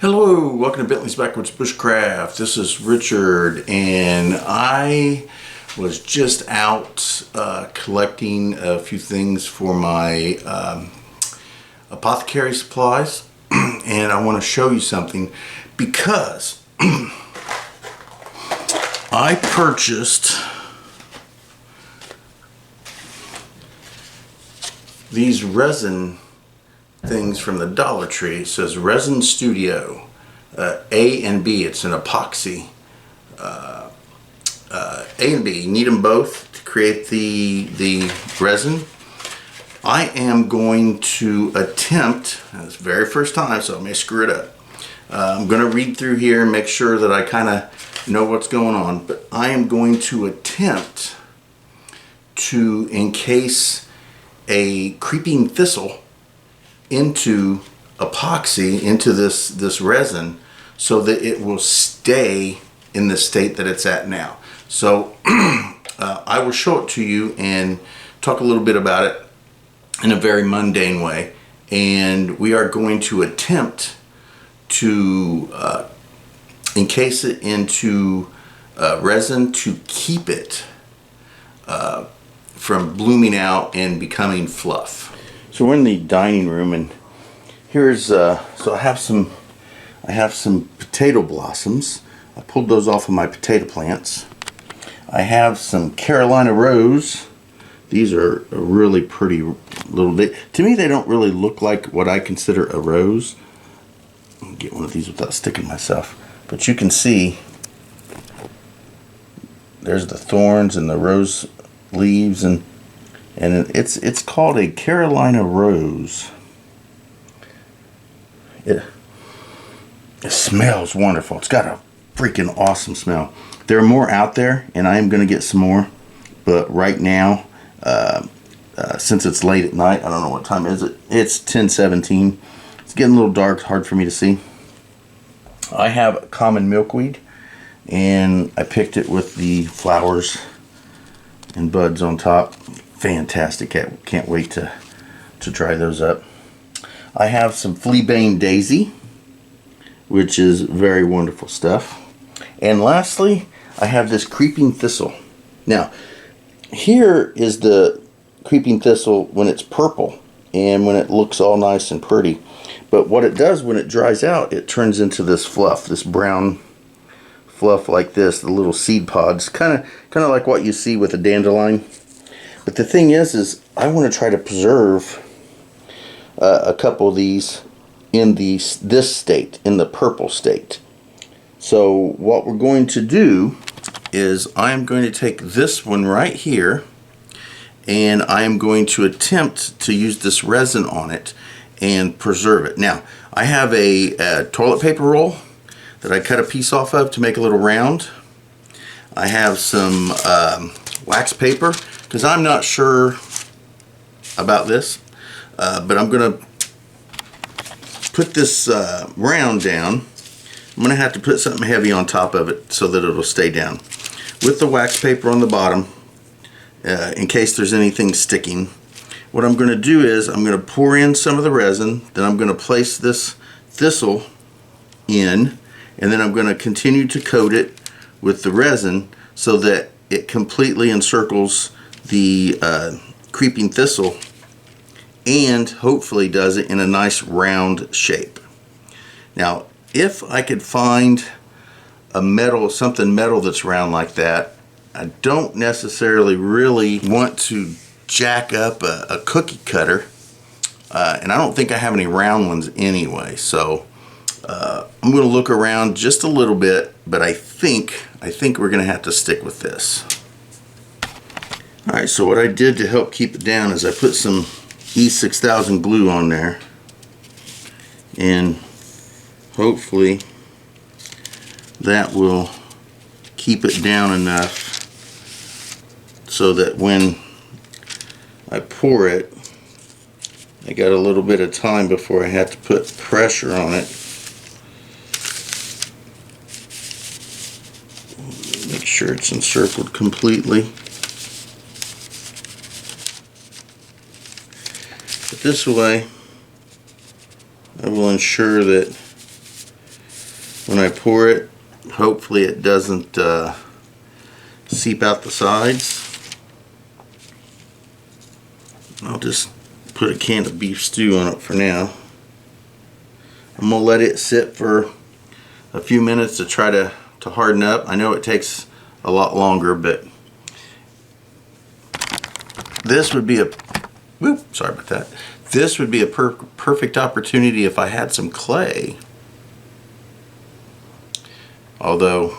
Hello, welcome to Bentley's Backwoods Bushcraft. This is Richard, and I was just out collecting a few things for my apothecary supplies, and I want to show you something because I purchased these resin things from the Dollar Tree. It says Resin Studio A and B. It's an epoxy A and B. You need them both to create the resin. I am going to attempt, and it's the very first time, so I may screw it up. I'm going to read through here and make sure that I kind of know what's going on, but I am going to attempt to encase a creeping thistle into epoxy, into this resin, so that it will stay in the state that it's at now. So I will show it to you and talk a little bit about it in a very mundane way, and we are going to attempt to encase it into resin to keep it from blooming out and becoming fluff. So we're in the dining room, and here's so I have some potato blossoms. I pulled those off of my potato plants. I have some Carolina rose. These are a really pretty little. To me, they don't really look like what I consider a rose. I'll get one of these without sticking myself, but you can see there's the thorns and the rose leaves, and it's called a Carolina rose. It smells wonderful. It's got a freaking awesome smell. There are more out there, and I am going to get some more, but right now, since it's late at night, I don't know what time is it. It's 10:17. It's getting a little dark, hard for me to see. I have common milkweed, and I picked it with the flowers and buds on top. Fantastic. Can't wait to try those up. I have some fleabane daisy, which is very wonderful stuff. And lastly, I have this creeping thistle. Now, here is the creeping thistle when it's purple and when it looks all nice and pretty. But what it does when it dries out, it turns into this fluff, this brown fluff like this, the little seed pods, kind of like what you see with a dandelion. But the thing is I want to try to preserve a couple of these in this state, in the purple state. So what we're going to do is I am going to take this one right here, and I am going to attempt to use this resin on it and preserve it. Now, I have a toilet paper roll that I cut a piece off of to make a little round. I have some wax paper, because I'm not sure about this, but I'm going to put this round down. I'm going to have to put something heavy on top of it so that it'll stay down. With the wax paper on the bottom, in case there's anything sticking. What I'm going to do is I'm going to pour in some of the resin, then I'm going to place this thistle in, and then I'm going to continue to coat it with the resin so that it completely encircles the creeping thistle and hopefully does it in a nice round shape. Now, if I could find something metal that's round like that, I don't necessarily really want to jack up a cookie cutter, and I don't think I have any round ones anyway, so I'm going to look around just a little bit, but I think we're going to have to stick with this. Alright, so what I did to help keep it down is I put some E6000 glue on there, and hopefully that will keep it down enough so that when I pour it, I got a little bit of time before I have to put pressure on it. Make sure it's encircled completely. But this way, I will ensure that when I pour it, hopefully it doesn't seep out the sides. I'll just put a can of beef stew on it for now. I'm going to let it sit for a few minutes to try to harden up. I know it takes a lot longer, but this would be a sorry about that. This would be a perfect opportunity if I had some clay. Although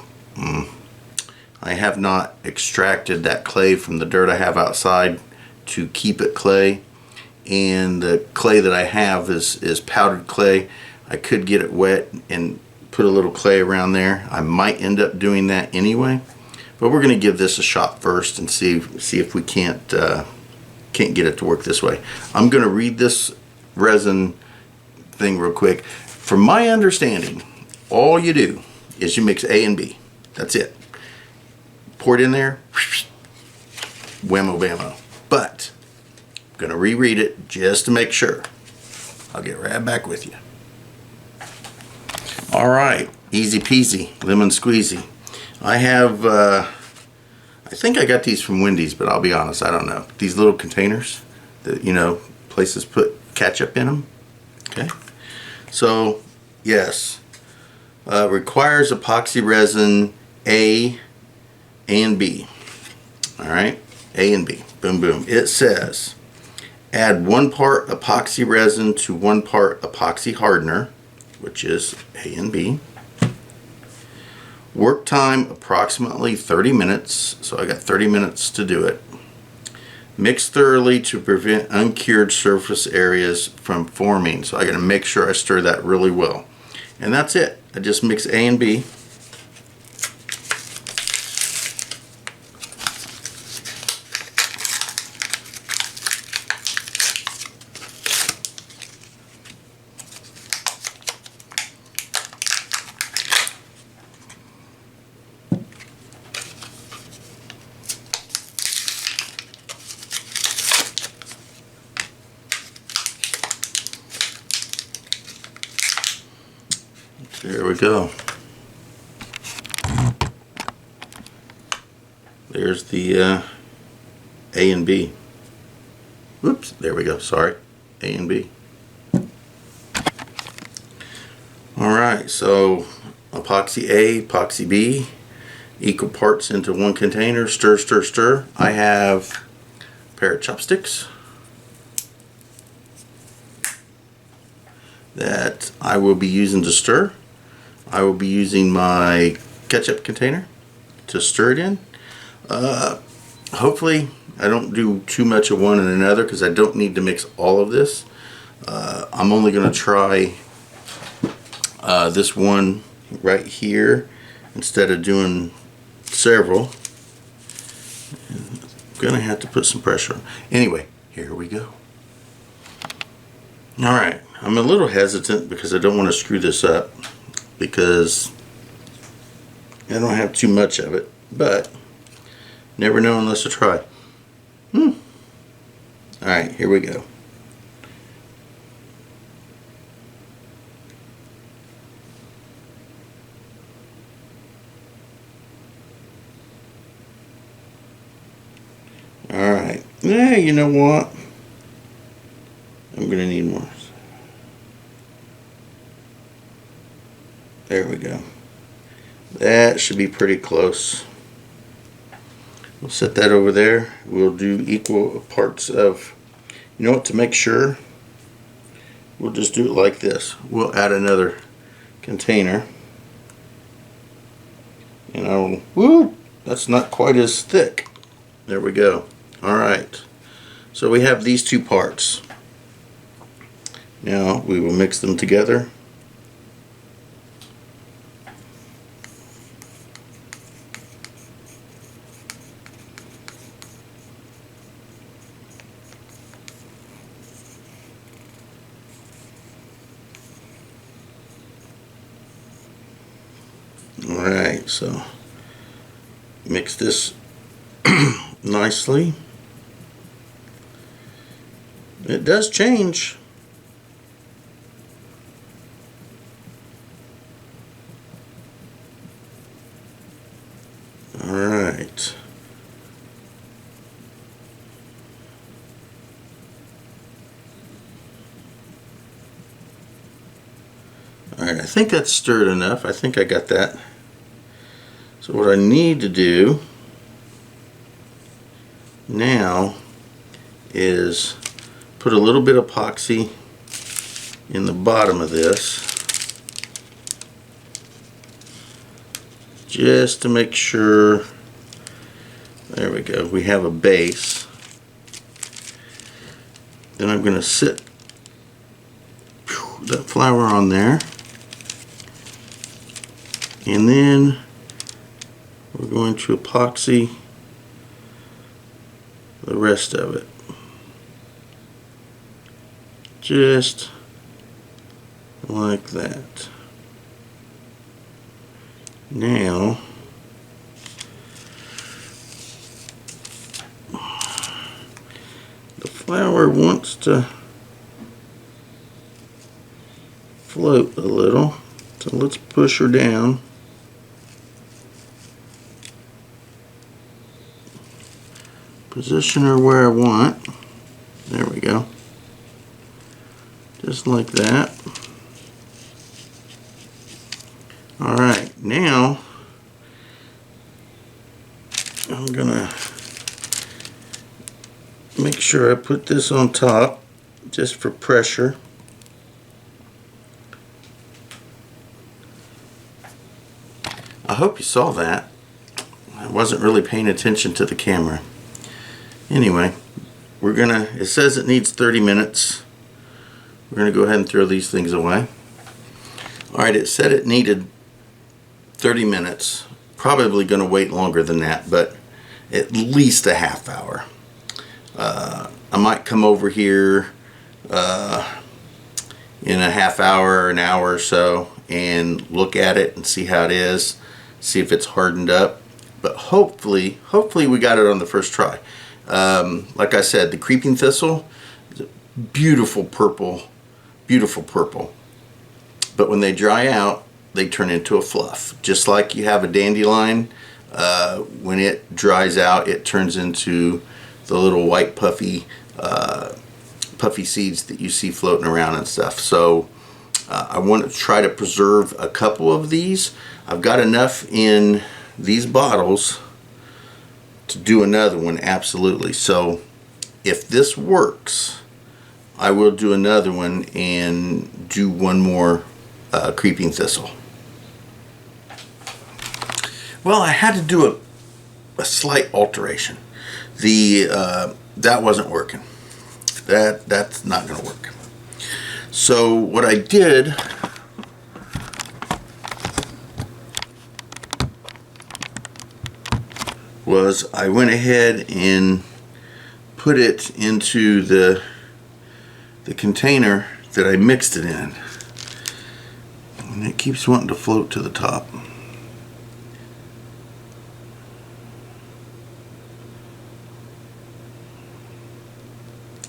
I have not extracted that clay from the dirt I have outside to keep it clay, and the clay that I have is powdered clay. I could get it wet and put a little clay around there. I might end up doing that anyway, but we're going to give this a shot first and see if we can't get it to work this way. I'm going to read this resin thing real quick. From my understanding, all you do is you mix A and B. That's it. Pour it in there, whammo bammo. But I'm going to reread it just to make sure. I'll get right back with you. All right, easy peasy, lemon squeezy. I have, I think I got these from Wendy's, but I'll be honest, I don't know. These little containers that, you know, places put ketchup in them. Okay, so yes, requires epoxy resin A and B. All right, A and B, boom boom. It says add 1 part epoxy resin to 1 part epoxy hardener, which is A and B. Work time approximately 30 minutes, so I got 30 minutes to do it. Mix thoroughly to prevent uncured surface areas from forming, so I got to make sure I stir that really well. And that's it. I just mix A and B. There we go. There's the A and B. Whoops, there we go, sorry. A and B. Alright, so epoxy A, epoxy B, equal parts into 1 container, stir, stir, stir. I have a pair of chopsticks that I will be using to stir. I will be using my ketchup container to stir it in. Hopefully I don't do too much of one and another because I don't need to mix all of this. I'm only going to try this one right here instead of doing several. I'm going to have to put some pressure on. Anyway, here we go. Alright, I'm a little hesitant because I don't want to screw this up, because I don't have too much of it, but never know unless I try. Alright, here we go. Alright, yeah, you know what? I'm gonna need more. There we go. That should be pretty close. We'll set that over there. We'll do equal parts of, you know what, to make sure, we'll just do it like this. We'll add another container. And I'll, whoo, that's not quite as thick. There we go. Alright. So we have these 2 parts. Now we will mix them together. Alright, so mix this nicely. It does change. Alright, I think that's stirred enough. I think I got that. So what I need to do now is put a little bit of epoxy in the bottom of this, just to make sure, there we go, we have a base. Then I'm going to sit that flour on there, and then we're going to epoxy the rest of it. Just like that. Now, the flour wants to float a little, so let's push her down. Position her where I want. There we go. Just like that. Alright, now I'm gonna make sure I put this on top just for pressure. I hope you saw that. I wasn't really paying attention to the camera. Anyway, we're gonna, it says it needs 30 minutes. We're gonna go ahead and throw these things away. Alright, it said it needed 30 minutes. Probably gonna wait longer than that, but at least a half hour. I might come over here in a half hour or an hour or so and look at it and see how it is, see if it's hardened up. But hopefully we got it on the first try. Like I said, the creeping thistle is a beautiful purple, beautiful purple. But when they dry out, they turn into a fluff. Just like you have a dandelion, when it dries out, it turns into the little white puffy seeds that you see floating around and stuff. So I want to try to preserve a couple of these. I've got enough in these bottles to do another one, absolutely. So if this works, I will do another one and do one more creeping thistle. Well, I had to do a slight alteration. That wasn't working. That's not going to work. So what I did was I went ahead and put it into the container that I mixed it in, and it keeps wanting to float to the top.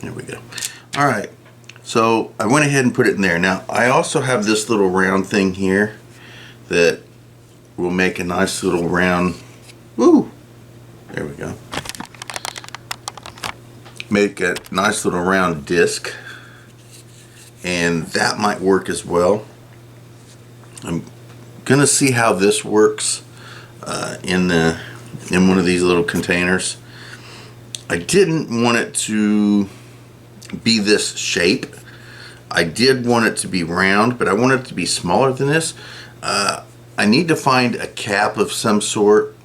There we go. Alright, so I went ahead and put it in there. Now I also have this little round thing here that will make a nice little round, woo, there we go, make a nice little round disc, and that might work as well. I'm gonna see how this works in one of these little containers. I didn't want it to be this shape. I did want it to be round, but I want it to be smaller than this. I need to find a cap of some sort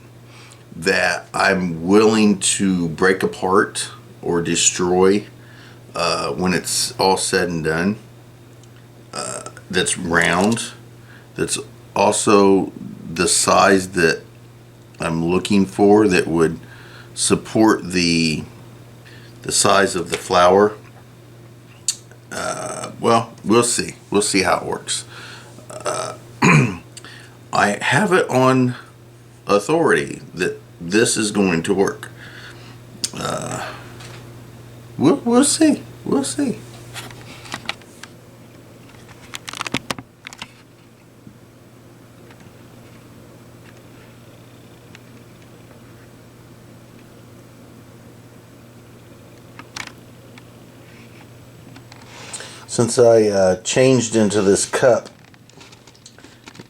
that I'm willing to break apart or destroy when it's all said and done. That's round, that's also the size that I'm looking for, that would support the size of the flower. Well, we'll see how it works. I have it on authority that this is going to work. We'll see. Since I changed into this cup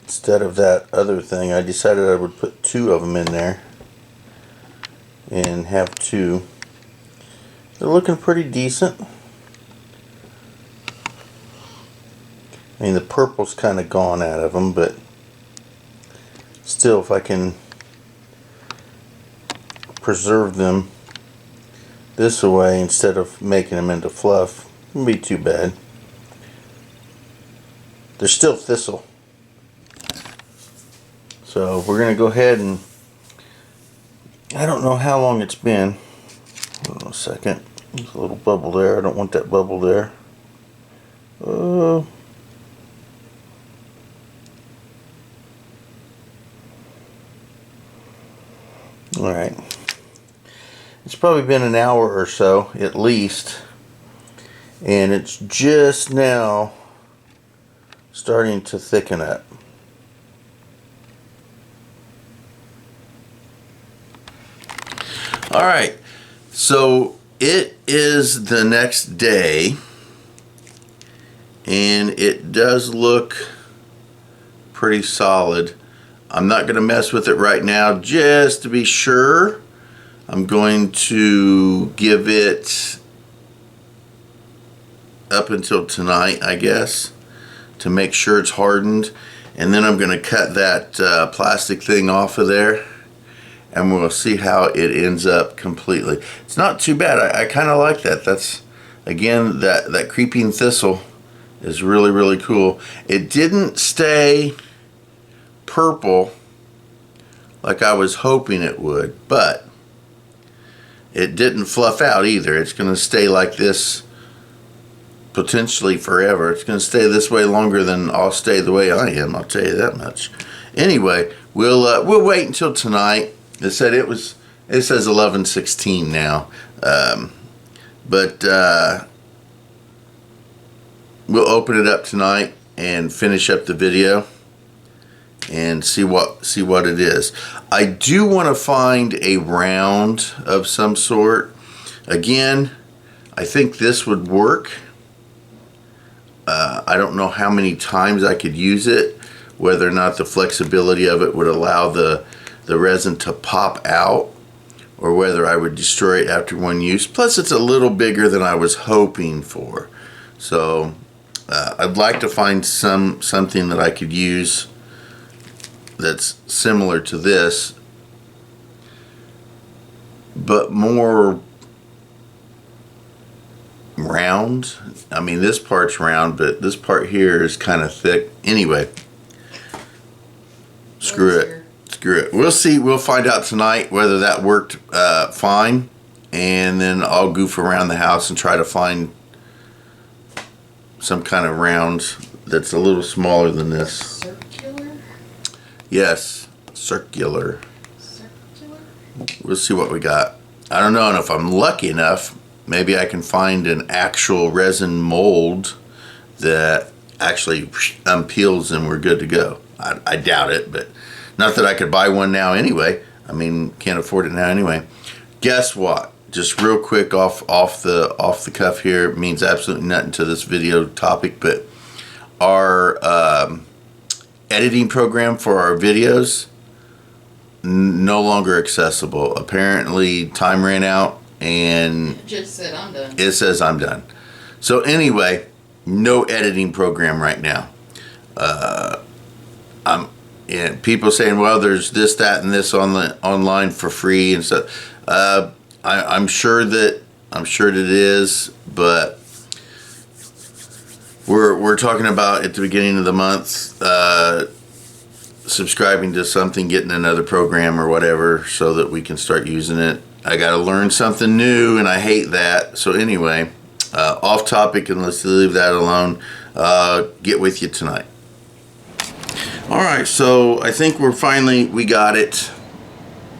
instead of that other thing, I decided I would put 2 of them in there and have 2. They're looking pretty decent. I mean, the purple's kind of gone out of them, but still, if I can preserve them this way instead of making them into fluff, it wouldn't be too bad. They're still thistle. So we're going to go ahead and, I don't know how long it's been. Hold on a second. There's a little bubble there. I don't want that bubble there. Alright. It's probably been an hour or so, at least. And it's just now starting to thicken up. Alright, so it is the next day, and it does look pretty solid. I'm not going to mess with it right now just to be sure. I'm going to give it up until tonight, I guess, to make sure it's hardened. And then I'm going to cut that plastic thing off of there, and we'll see how it ends up completely. It's not too bad. I kind of like that. That's, again, that creeping thistle is really, really cool. It didn't stay purple like I was hoping it would, but it didn't fluff out either. It's going to stay like this potentially forever. It's going to stay this way longer than I'll stay the way I am, I'll tell you that much. Anyway, we'll wait until tonight. It said it says 11:16 now, but we'll open it up tonight and finish up the video and see what it is. I do want to find a round of some sort. Again, I think this would work. I don't know how many times I could use it, whether or not the flexibility of it would allow the resin to pop out, or whether I would destroy it after one use. Plus, it's a little bigger than I was hoping for. So I'd like to find something that I could use that's similar to this, but more round. I mean, this part's round, but this part here is kind of thick. Anyway, screw it. We'll see. We'll find out tonight whether that worked fine, and then I'll goof around the house and try to find some kind of round that's a little smaller than this. Circular? Yes, circular. We'll see what we got. I don't know, and if I'm lucky enough, maybe I can find an actual resin mold that actually unpeels and we're good to go. I doubt it, but not that I could buy one now anyway. I mean, can't afford it now anyway. Guess what? Just real quick off the cuff here, it means absolutely nothing to this video topic, but our editing program for our videos no longer accessible. Apparently time ran out and It just said I'm done. It says I'm done. So anyway, no editing program right now. And people saying, well, there's this, that, and this online for free and stuff. I'm sure that it is, but we're talking about at the beginning of the month subscribing to something, getting another program or whatever, so that we can start using it. I got to learn something new, and I hate that. So anyway, off topic, and let's leave that alone. Get with you tonight. All right, so I think we got it.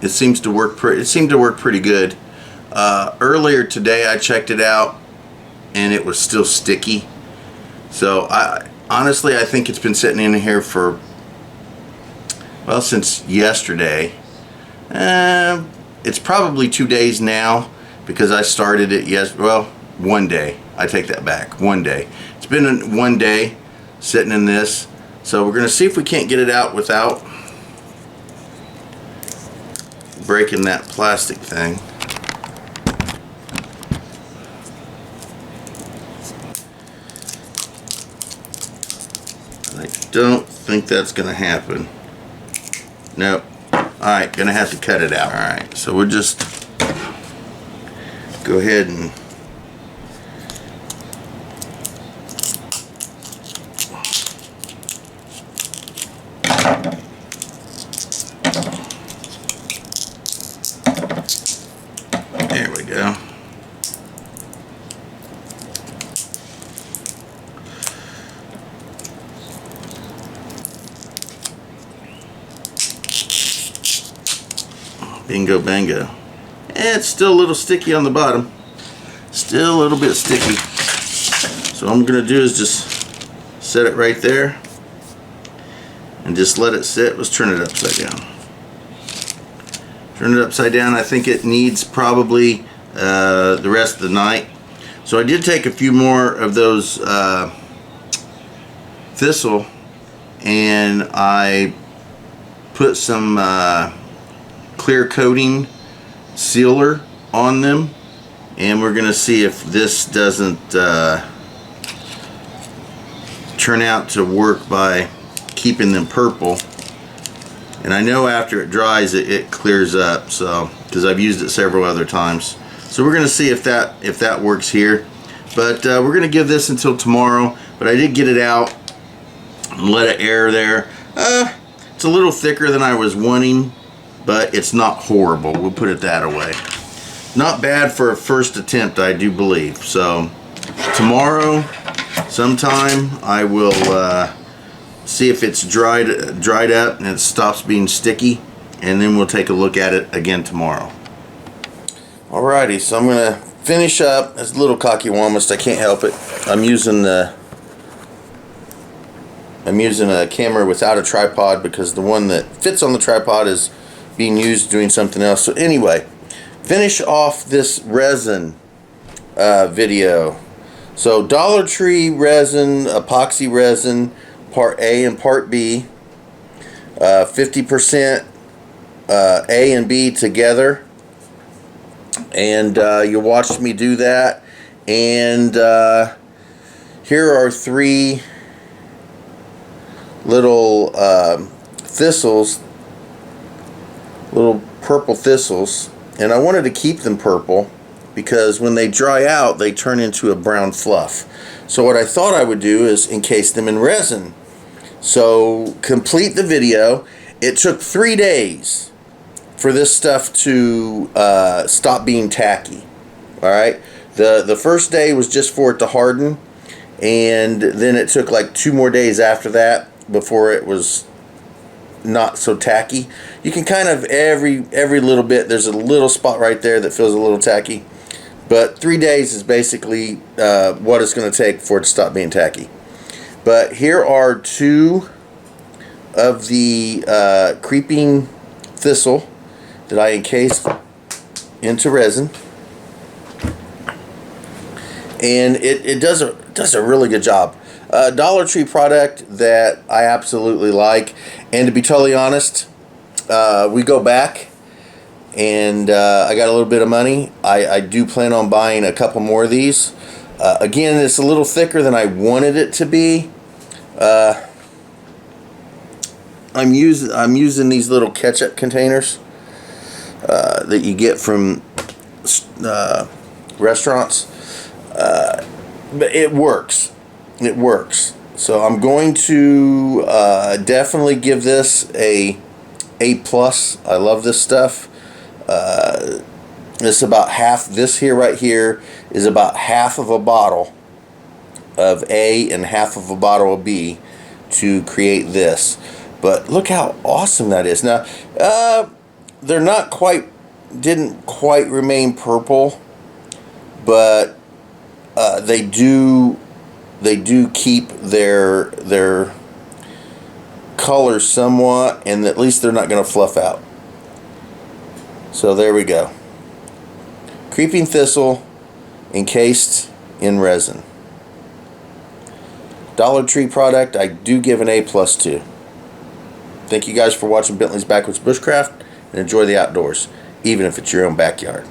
It seems to work. It seemed to work pretty good. Earlier today, I checked it out, and it was still sticky. So honestly, I think it's been sitting in here for, well, since yesterday. It's probably 2 days now, because I started it well, 1 day. I take that back. 1 day. It's been 1 day sitting in this. So we're going to see if we can't get it out without breaking that plastic thing. I don't think that's going to happen. Nope. Alright, going to have to cut it out. Alright, so we'll just go ahead and there we go. Bingo bango. It's still a little sticky on the bottom. Still a little bit sticky. So what I'm going to do is just set it right there and just let it sit. Let's turn it upside down. Turn it upside down. I think it needs probably the rest of the night. So I did take a few more of those thistle and I put some clear coating sealer on them, and we're gonna see if this doesn't turn out to work by keeping them purple. And I know after it dries it clears up, so because I've used it several other times. So we're gonna see if that works here, but we're gonna give this until tomorrow. But I did get it out and let it air there. It's a little thicker than I was wanting, but it's not horrible. We'll put it that away. Not bad for a first attempt, I do believe. So tomorrow sometime I will see if it's dried up and it stops being sticky, and then we'll take a look at it again tomorrow. Alrighty, so I'm gonna finish up. It's a little cocky-womist, I can't help it. I'm using a camera without a tripod because the one that fits on the tripod is being used doing something else. So anyway, finish off this resin video. So Dollar Tree resin, epoxy resin, part A and part B, 50% A and B together, and you watched me do that. And here are 3 little thistles, little purple thistles, and I wanted to keep them purple because when they dry out they turn into a brown fluff. So what I thought I would do is encase them in resin. So complete the video. It took 3 days for this stuff to stop being tacky. Alright, the first day was just for it to harden, and then it took like 2 more days after that before it was not so tacky. You can kind of every little bit, there's a little spot right there that feels a little tacky, but 3 days is basically what it's going to take for it to stop being tacky. But here are 2 of the creeping thistle that I encased into resin, and it does a really good job. Dollar Tree product that I absolutely like, and to be totally honest, we go back and I got a little bit of money. I do plan on buying a couple more of these. Again, it's a little thicker than I wanted it to be. I'm using these little ketchup containers that you get from restaurants, but it works. It works. So I'm going to definitely give this a A+. I love this stuff. This about half. This here right here is about half of a bottle of A and half of a bottle of B to create this. But look how awesome that is. Now they're not quite, didn't quite remain purple, but they do keep their color somewhat, and at least they're not going to fluff out. So there we go. Creeping thistle encased in resin. Dollar Tree product, I do give an A+ to. Thank you guys for watching Bentley's Backwoods Bushcraft, and enjoy the outdoors, even if it's your own backyard.